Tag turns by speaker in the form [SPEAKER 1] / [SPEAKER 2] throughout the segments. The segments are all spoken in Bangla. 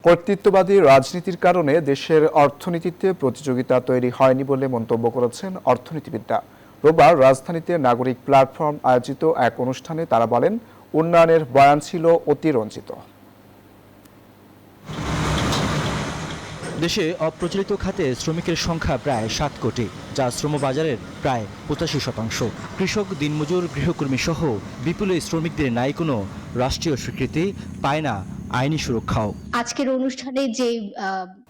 [SPEAKER 1] কর্তৃত্ববাদী রাজনীতির কারণে দেশের অর্থনীতিতে প্রতিযোগিতা তৈরি হয়নি বলে মন্তব্য করেছেন অর্থনীতিবিদরা। রোববার রাজধানীতে নাগরিক প্ল্যাটফর্ম আয়োজিত এক অনুষ্ঠানে তারা বলেন, উন্নয়নের বয়ান ছিল অতিরঞ্জিত।
[SPEAKER 2] দেশে অপ্রচলিত খাতে শ্রমিকের সংখ্যা প্রায় 7 কোটি, যা শ্রমবাজারের প্রায় 85%। কৃষক, দিনমজুর, গৃহকর্মী সহ বিপুল এই শ্রমিকদের নাই কোনো রাষ্ট্রীয় স্বীকৃতি, পায় না আইনি সুরক্ষাও।
[SPEAKER 3] আজকের অনুষ্ঠানে যে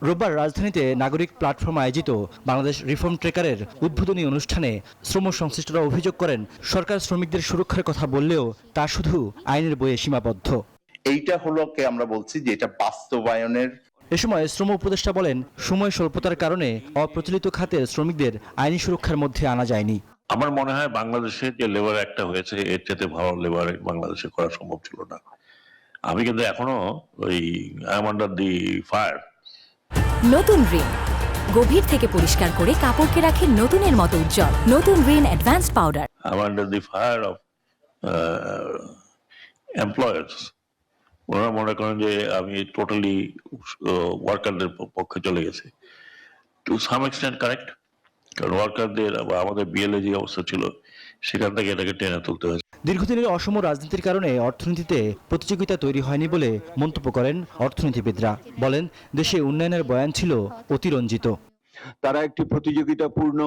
[SPEAKER 2] রোববার রাজধানীতে নাগরিক প্ল্যাটফর্ম আয়োজিত বাংলাদেশ রিফর্ম ট্রেকারের উদ্বোধনী অনুষ্ঠানে শ্রম সংশ্লিষ্টরা অভিযোগ করেন, সরকার শ্রমিকদের সুরক্ষার কথা বললেও তা শুধু আইনের বইয়ে সীমাবদ্ধ।
[SPEAKER 4] এইটা হলো আমরা বলছি যে এটা বাস্তবায়নের।
[SPEAKER 2] এ সময় শ্রম উপদেষ্টা বলেন, সময় স্বল্পতার কারণে অপ্রচলিত খাতের শ্রমিকদের আইনি সুরক্ষার মধ্যে আনা যায়নি।
[SPEAKER 5] আমার মনে হয় বাংলাদেশে যে লেবার একটা হয়েছে, এর চেয়ে ভালো লেবার বাংলাদেশে করা সম্ভব ছিল না। আমি কিন্তু এখনো ওই I am under the fire.
[SPEAKER 6] নতুন রিন গভীর থেকে পরিষ্কার করে কাপড়কে রাখে নতুনের মতো উজ্জ্বল। নতুন Rin advanced powder.
[SPEAKER 5] I am under the fire of employers. ওনারা মনে করেন যে আমি টোটালি ওয়ার্কারদের পক্ষে চলে গেছি। টু সাম এক্সটেন্ট কারেক্ট, কারণ ওয়ার্কারদের আমাদের বিএলএ যে অবস্থা ছিল সেখান থেকে এটাকে টেনে তুলতে হয়েছে।
[SPEAKER 2] দীর্ঘদিনের অসম রাজনীতির কারণে অর্থনীতিতে প্রতিযোগিতা তৈরি হয়নি বলে মন্তব্য করেন অর্থনীতিবিদরা। বলেন, দেশে উন্নয়নের বয়ান ছিল অতিরঞ্জিত।
[SPEAKER 7] তারা একটি প্রতিযোগিতাপূর্ণ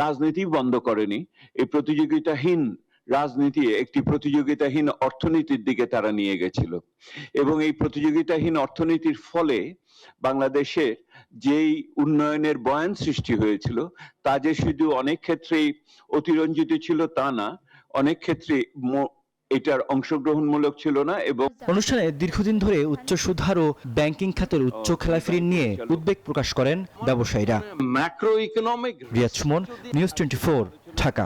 [SPEAKER 7] রাজনীতি বন্ধ করেনি, এই প্রতিযোগিতাহীন রাজনীতি একটি প্রতিযোগিতাহীন অর্থনীতির দিকে তারা নিয়ে গেছিল, এবং এই প্রতিযোগিতাহীন অর্থনীতির ফলে বাংলাদেশে যেই উন্নয়নের বয়ান সৃষ্টি হয়েছিল তা যে শুধু অনেক ক্ষেত্রেই অতিরঞ্জিত ছিল তা না, অনেক ক্ষেত্রে এটার অংশগ্রহণমূলক ছিল না। এবং
[SPEAKER 2] অনুষ্ঠানে দীর্ঘদিন ধরে উচ্চ সুদহার ও ব্যাংকিং খাতের উচ্চ খেলাফি ঋণ নিয়ে উদ্বেগ প্রকাশ করেন ব্যবসায়ীরা।
[SPEAKER 7] Macro economic.
[SPEAKER 2] Riyaz Suman, news 24, Dhaka.